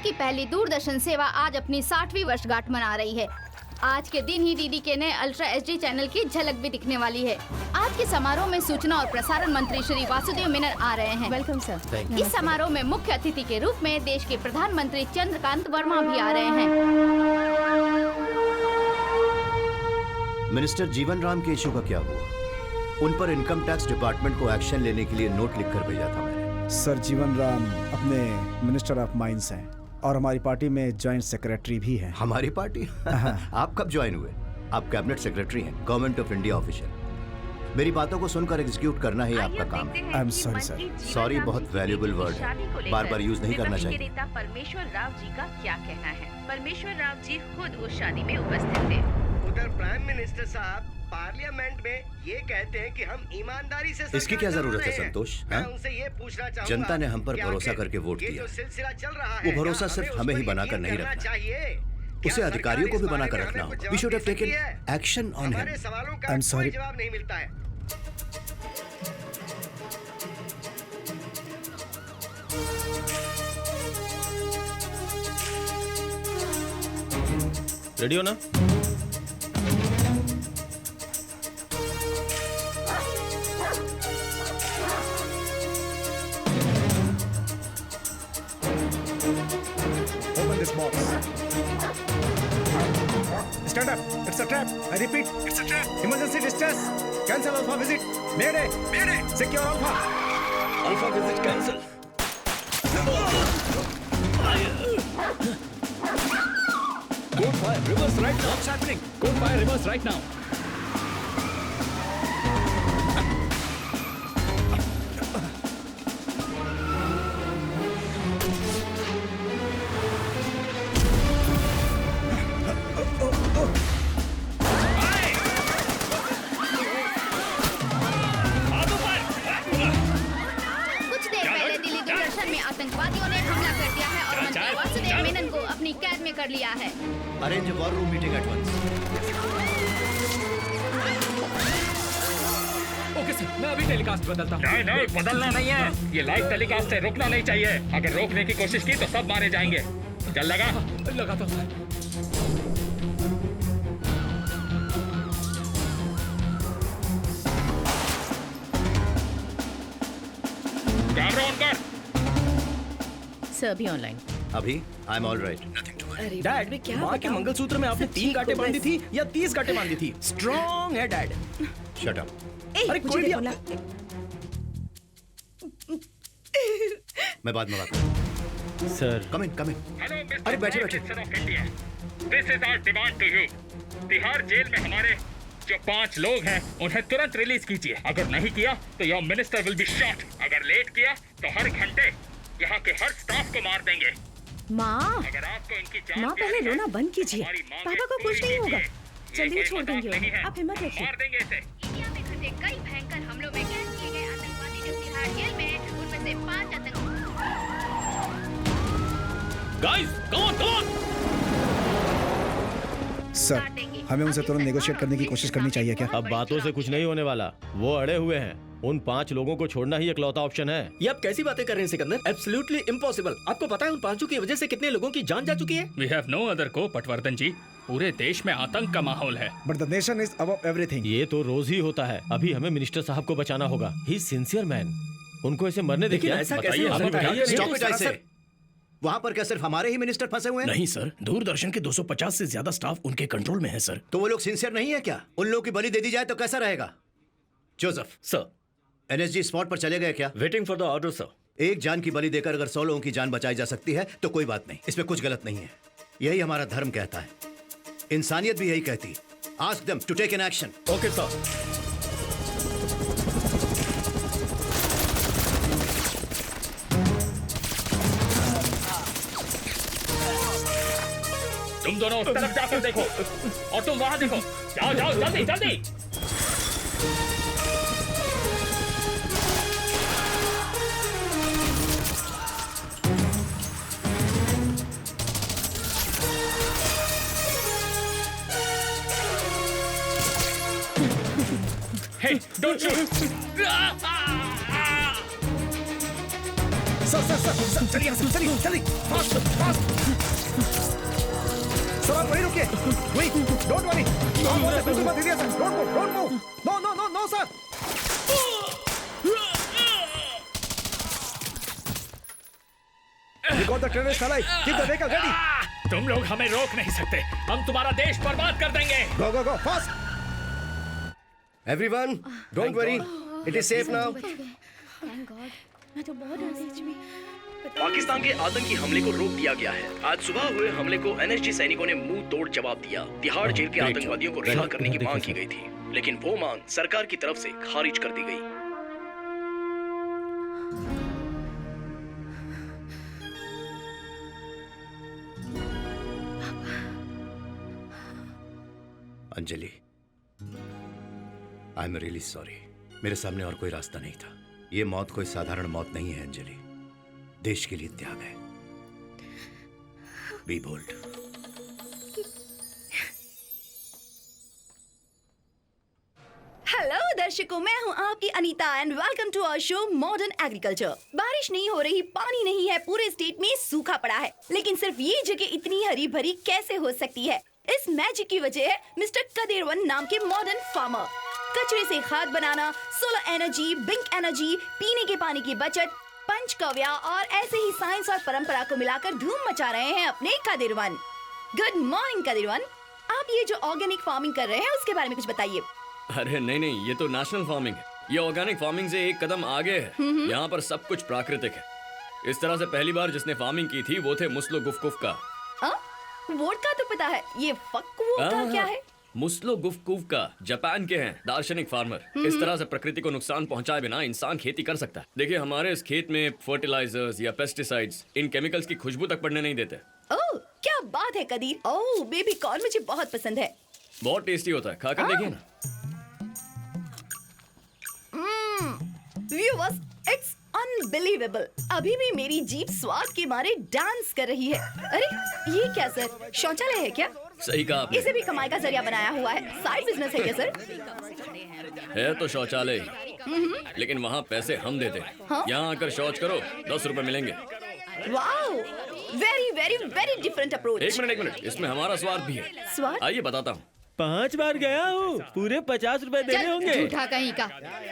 की पहली दूरदर्शन सेवा आज अपनी 60वीं वर्षगांठ मना रही है। आज के दिन ही डीडी ने अल्ट्रा एचडी चैनल की झलक भी दिखने वाली है। आज के समारोह में सूचना और प्रसारण मंत्री श्री वासुदेव मेनन आ रहे हैं। Welcome sir. इस समारोह में मुख्य अतिथि के रूप में देश के प्रधानमंत्री चंद्रकांत वर्मा भी आ रहे हैं। मिनिस्टर जीवन राम के इशू का क्या हुआ? उन पर इनकम टैक्स डिपार्टमेंट को एक्शन लेने के लिए नोट लिखकर भेजा था मैंने। सर जीवन राम अपने मिनिस्टर ऑफ माइंस हैं और हमारी पार्टी में जॉइंट सेक्रेटरी भी हैं। हमारी पार्टी? आप कब ज्वाइन हुए? आप कैबिनेट सेक्रेटरी हैं, गवर्नमेंट ऑफ इंडिया ऑफिशियल। मेरी बातों को सुनकर एग्जीक्यूट करना ही आपका काम है। I am sorry sir. Sorry बहुत वैल्यूएबल वर्ड है, बार बार यूज नहीं करना चाहिए। नेता परमेश्वर राव जी का क्या कहना है? परमेश्वर राव जी खुद उस शादी में उपस्थित थे। उधर प्राइम मिनिस्टर साहब पार्लियामेंट में ये कहते हैं कि हम ईमानदारी से इसकी क्या जरूरत है संतोष? मैं उनसे ये पूछना चाहूंगा, जनता ने हम पर भरोसा करके वोट ये दिया। जो सिलसिला चल रहा है, वो भरोसा सिर्फ हमें ही बनाकर नहीं रखना चाहिए, उसे अधिकारियों को भी बनाकर रखना होगा। We should have taken action on him. हमारे सवालों का I'm कोई sorry. जवाब नहीं मिलता है। रेडी हो ना? Open this box. Stand up. It's a trap. I repeat, it's a trap. Emergency distress. Cancel Alpha visit. Mayday. Mayday. Secure Alpha. Alpha visit cancel. Code fire reverse right now. What's happening? Code fire reverse right now. कुछ देर पहले दिल्ली दूरदर्शन में आतंकवादियों ने हमला कर दिया है और मंत्री वासुदेव मेनन को अपनी कैद में कर लिया है। Arrange war room meeting at once. Okay sir, मैं अभी टेलीकास्ट बदलता हूँ। नहीं बदलना नहीं है, ये लाइव टेलीकास्ट है, रुकना नहीं चाहिए। अगर रोकने की कोशिश की तो सब मारे जाएंगे। चल लगा? लगाता हूँ सर। कैमरा ऑन कर। सर भी ऑनलाइन। अभी I am all right, nothing to worry. Dad, माँ के मंगलसूत्र में आपने 3 गांठें बांधी थी या 30 गांठें बांधी थी? स्ट्रॉन्ग है डैड। Shut up. अरे कोई भी बोला। मैं बाद में बात करूँ। Sir come in come in. Hello mister अरे बैठिए, प्राइम बैठिए। Minister of India, this is our demand to you. Tihar jail में हमारे जो 5 लोग हैं उन्हें तुरंत रिलीज कीजिए। अगर नहीं किया तो your minister will be shot. अगर लेट किया तो हर घंटे यहाँ के हर स्टाफ को मार देंगे। माँ, अगर आपको इनकी जान माँ की पहले है, रोना बंद कीजिए। हमारी मांगें पापा को कुछ पूरी नहीं होगा। कीजिए। जल्दी ये छोड़ कोई देंगे मजाक नहीं उन्हें। है। आप हिम्मत हम रखिए। मार देंगे इसे। इंडिया में घटे कई भयंकर हमलों में कैद किए गए आतंकवादी जो तिहाड़ जेल में हैं, उनमें से 5 आतंकवादी। Guys, come on. सर, हमें उनसे तुरंत नेगोशिएट करने की कोशिश करनी चाहिए क्या? अब बातों से कुछ नहीं होने वाला। वो अड़े हुए हैं। उन 5 लोगों को छोड़ना ही इकलौता ऑप्शन है। ये आप कैसी बातें कर रहे हैं सिकंदर? Absolutely impossible. आपको पता है उन 5 की वजह से कितने लोगों की जान जा चुकी है? We have no other को पटवर्धन जी। पूरे देश में आतंक का माहौल है। But the nation is above everything. ये तो रोज ही होता है। अभी हमें मिनिस्टर साहब को बचाना होगा। ही सिंसियर मैन। उनको ऐसे मरने देखिए। लेकिन ऐसा कैसे बताइए, हो हमें सकता है? बताइए। ये स्टॉप तो इट ऐसे। सरासर- वहाँ पर क्या सिर्फ हमारे ही मिनिस्टर फंसे हुए हैं? नहीं सर, दूरदर्शन के 250 से ज्यादा स्टाफ उनके कंट्रोल में है सर। तो वो लोग सिंसियर नहीं है क्या? उन लोगों की बलि दे दी जाए तो कैसा रहेगा? जोसेफ, सर, एनएसजी स्पॉट पर चले गए क्या? Waiting for the order sir. एक जान की बलि देकर अगर 100 लोगों की जान बचाई जा सकती है तो कोई बात नहीं, इसमें कुछ गलत नहीं है। यही हमारा धर्म कहता है, इंसानियत भी यही कहती। Ask them to take an action. Okay sir. तुम दोनों उस तरफ जाकर देखो और तुम वहां देखो। जाओ जाओ जल्दी जल्दी। Hey, don't shoot! सर चलिए यहाँ से, चलिए जल्दी, फास्ट फास्ट। सर आप वहीं रुकिए, वहीं, डोंट वरी, आप वहाँ से बिल्कुल मत हिलिए sir, don't move, no no no no sir. We got the terrorist alive. Keep the vehicle ready. तुम लोग हमें रोक नहीं सकते, हम तुम्हारा देश बर्बाद कर देंगे। Go go go fast. Everyone, don't worry. It is safe now. Pakistan के आतंकी हमले को रोक दिया गया है। आज सुबह हुए हमले को एनएसजी सैनिकों ने मुंह तोड़ जवाब दिया। तिहाड़ जेल के आतंकवादियों को रिहा करने की मांग की गई थी, लेकिन वो मांग सरकार की तरफ से खारिज कर दी गई। Anjali, I am really sorry. मेरे सामने और कोई रास्ता नहीं था। ये मौत कोई साधारण मौत नहीं है अंजलि, देश के लिए त्याग है। B bold. हेलो दर्शकों, मैं हूं आपकी Anita and welcome to our show modern agriculture. बारिश नहीं हो रही, पानी नहीं है, पूरे स्टेट में सूखा पड़ा है, लेकिन सिर्फ ये जगह इतनी हरी भरी कैसे हो सकती है? इस मैजिक की वजह है मिस्टर कदेरवन नाम के मॉडर्न फार्मर। कचरे से खाद बनाना, सोलर एनर्जी, बिंक एनर्जी, पीने के पानी की बचत, पंचकव्य और ऐसे ही साइंस और परंपरा को मिलाकर धूम मचा रहे हैं अपने कदेरवन। गुड मॉर्निंग कदेरवन, आप ये जो ऑर्गेनिक फार्मिंग कर रहे हैं उसके बारे में कुछ बताइए। अरे नहीं, ये तो नेशनल फार्मिंग है। ये ऑर्गेनिक फार्मिंग से एक कदम आगे है। यहाँ पर सब कुछ प्राकृतिक है। इस तरह से पहली बार जिसने फार्मिंग की थी वो थे मुस्लो गुफ्कुफ का। वोडका तो पता है, ये फक वोडका क्या है? मुस्लो गुफ्कुफ का जापान के हैं दार्शनिक फार्मर। इस तरह से प्रकृति को नुकसान पहुंचाए बिना इंसान खेती कर सकता है। देखिए हमारे इस खेत में फर्टिलाइजर्स या पेस्टिसाइड्स, इन केमिकल्स की खुशबू तक पड़ने नहीं देते। ओह क्या बात है कदीर। ओह बेबी कॉर्न मुझे बहुत पसंद है। बहुत टेस्टी होता है, खाकर देखिए ना। Viewers, it's unbelievable. अभी भी मेरी जीभ स्वाद के मारे डांस कर रही है। अरे ये क्या सर, शौचालय है क्या? सही कहा आपने। इसे भी कमाई का जरिया बनाया हुआ है। साइड बिजनेस है क्या सर? है तो शौचालय ही, लेकिन वहाँ पैसे हम देते हैं। हाँ? यहाँ आकर शौच करो, 10 रुपए मिलेंगे। Wow, very very very different approach. एक मिनट, इसमें हमारा स्वाद भी है। स्वाद? आइए बताता हूँ। 5 बार गया हूँ, पूरे 50 रुपए देने होंगे। झूठा कहीं का।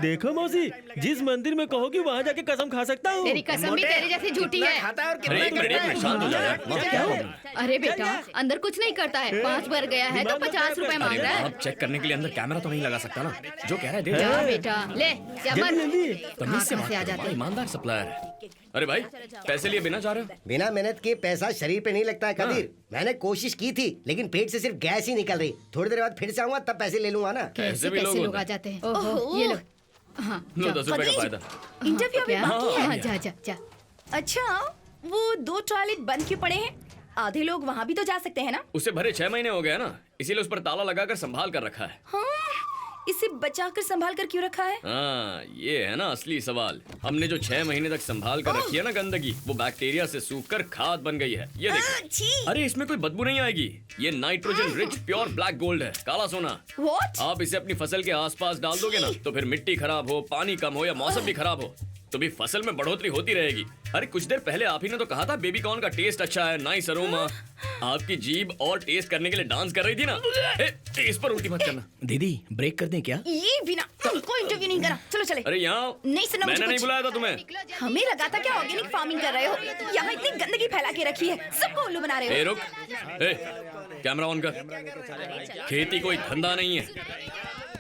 देखो मौसी, जिस मंदिर में कहोगी वहाँ जाके कसम खा सकता हूँ। तेरी कसम भी तेरी जैसी झूठी है। अरे एक मिनट, शांत हो जाओ। अरे बेटा, अंदर कुछ नहीं करता है। 5 बार गया है तो 50 रुपए मांग रहा है। आप चेक करने के लिए अंदर कैमरा तो नहीं लगा सकता ना? जो कह रहा है दे जा दो। बेटा, ले जा मत। तमीज से कहाँ से आ बात जाते करो, हैं? ईमानदार सप्लायर है। अरे भाई, पैसे लिए बिना जा रहे हो? बिना मेहनत के पैसा शरीर पे नहीं लगता है कदीर। मैंने कोशिश की थी, लेकिन पेट से सिर्फ गैस ही निकल रही। थोड़ी देर बाद फिर से आऊंगा, तब पैसे ले लूंगा ना। कैसे भी लोग लोग होते आ हैं। जाते हैं। ओहो, ये लो। हाँ, लो, जा। 10 रुपए का फायदा। इंटरव्यू अभी बाकी है। हाँ, जा जा जा। अच्छा, वो 2 टॉयलेट बंद क्यों पड़े हैं? आधे लोग वहाँ भी तो जा सकते हैं ना? उसे भरे 6 महीने हो गए ना, इसीलिए उस पर ताला लगाकर संभाल कर रखा है। हाँ, इसे बचाकर संभाल कर क्यों रखा है? हाँ, ये है ना असली सवाल। हमने जो 6 महीने तक संभाल कर रखी है ना गंदगी, वो बैक्टीरिया से सूखकर खाद बन गई है। ये देखो। अरे इसमें कोई बदबू नहीं आएगी। ये nitrogen rich pure black gold है, काला सोना। What? आप इसे अपनी फसल के आसपास डाल दोगे ना, तो फिर मिट्टी खराब हो, पानी कम हो या मौसम भी खराब हो, तो भी फसल में बढ़ोतरी होती रहेगी। अरे कुछ देर पहले आप ही ने तो कहा था बेबी कॉर्न का टेस्ट अच्छा है, नाइस अरोमा। आपकी जीभ और टेस्ट करने के लिए डांस कर रही थी ना। इस पर उल्टी मत करना। दीदी ब्रेक कर दें क्या? ये बिना कोई इंटरव्यू नहीं करा। चलो चले। अरे यहाँ नहीं सुना मुझे मैंने नहीं कुछ। बुलाया था तुम्हें। हमें लगा था क्या ऑर्गेनिक फार्मिंग कर रहे हो? यहाँ इतनी गंदगी फैला के रखी है, सबको उल्लू बना रहे हो। रुक, कैमरा ऑन कर। खेती कोई धंधा नहीं है।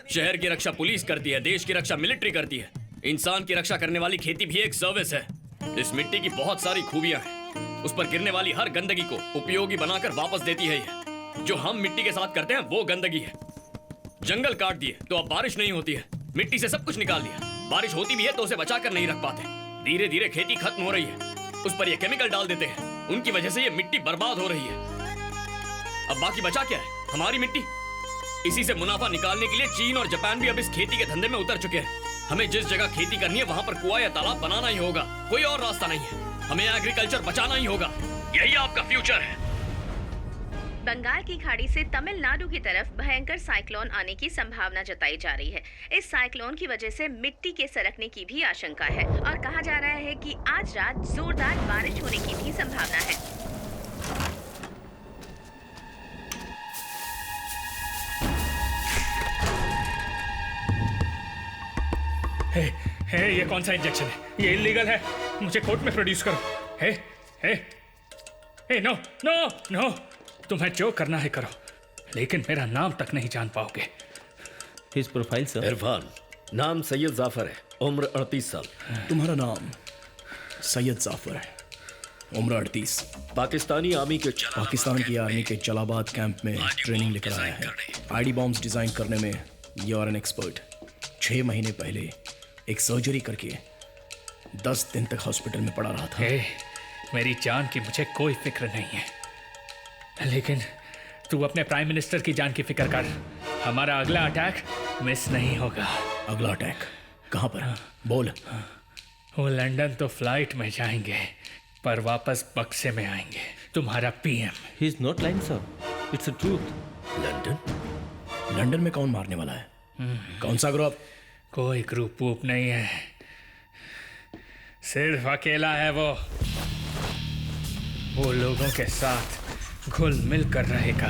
शहर की रक्षा पुलिस करती है, देश की रक्षा मिलिट्री करती है। इंसान की रक्षा करने वाली खेती भी एक सर्विस है। इस मिट्टी की बहुत सारी खूबियां हैं। उस पर गिरने वाली हर गंदगी को उपयोगी बनाकर वापस देती है ये। जो हम मिट्टी के साथ करते हैं वो गंदगी है। जंगल काट दिए तो अब बारिश नहीं होती है। मिट्टी से सब कुछ निकाल दिया, बारिश होती भी है तो उसे बचा कर नहीं रख पाते। धीरे धीरे खेती खत्म हो रही है। उस पर ये केमिकल डाल देते हैं, उनकी वजह से ये मिट्टी बर्बाद हो रही है। अब बाकी बचा क्या है? हमारी मिट्टी। इसी से मुनाफा निकालने के लिए चीन और जापान भी अब इस खेती के धंधे में उतर चुके हैं। हमें जिस जगह खेती करनी है वहाँ पर कुआं या तालाब बनाना ही होगा, कोई और रास्ता नहीं है। हमें एग्रीकल्चर बचाना ही होगा, यही आपका फ्यूचर है। बंगाल की खाड़ी से तमिलनाडु की तरफ भयंकर साइक्लोन आने की संभावना जताई जा रही है। इस साइक्लोन की वजह से मिट्टी के सरकने की भी आशंका है और कहा जा रहा है कि आज रात जोरदार बारिश होने की भी संभावना है। हे, ये कौन सा इंजेक्शन है? ये इलीगल है, मुझे कोर्ट में प्रोड्यूस करो। हे, हे, हे, नो, नो, नो, तुम्हें जो करना है करो, लेकिन मेरा नाम तक नहीं जान पाओगे। His profile sir. इरफान, नाम सैयद जाफर है, उम्र 38 साल। तुम्हारा नाम सैयद जाफर है, उम्र 38। पाकिस्तान की आर्मी के जलालाबाद कैंप में ट्रेनिंग लेकर आया है। आईडी बॉम्ब्स डिजाइन करने में यू आर एन एक्सपर्ट। 6 महीने पहले एक सर्जरी करके 10 दिन तक हॉस्पिटल में पड़ा रहा था। मेरी जान की मुझे कोई फिक्र नहीं है, लेकिन तू अपने प्राइम मिनिस्टर की जान की फिक्र कर। हमारा अगला अटैक मिस नहीं होगा। अगला अटैक कहाँ पर? बोल। वो लंदन तो फ्लाइट में जाएंगे, पर वापस बक्से में आएंगे। तुम्हारा PM. He is not lying sir, it's a truth. London में कौन मारने वाला है? कौन सा ग्रुप? कोई ग्रुप वूप नहीं है, सिर्फ अकेला है वो लोगों के साथ घुल मिल कर रहेगा।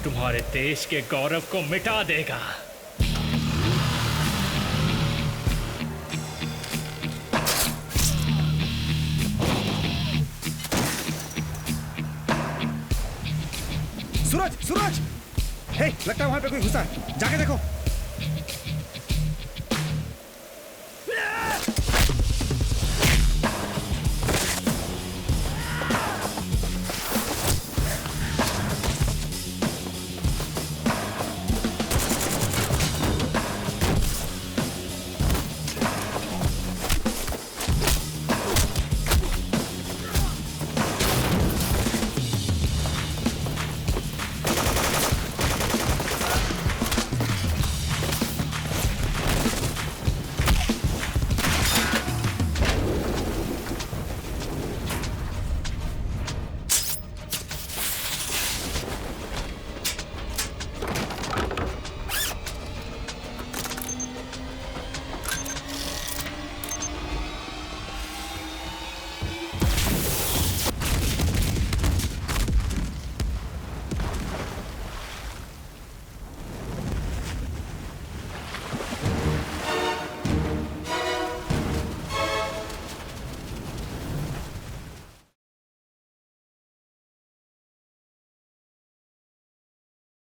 तुम्हारे देश के गौरव को मिटा देगा। सूरज, सूरज! हे, लगता है वहां पे कोई घुसा है, जाके देखो।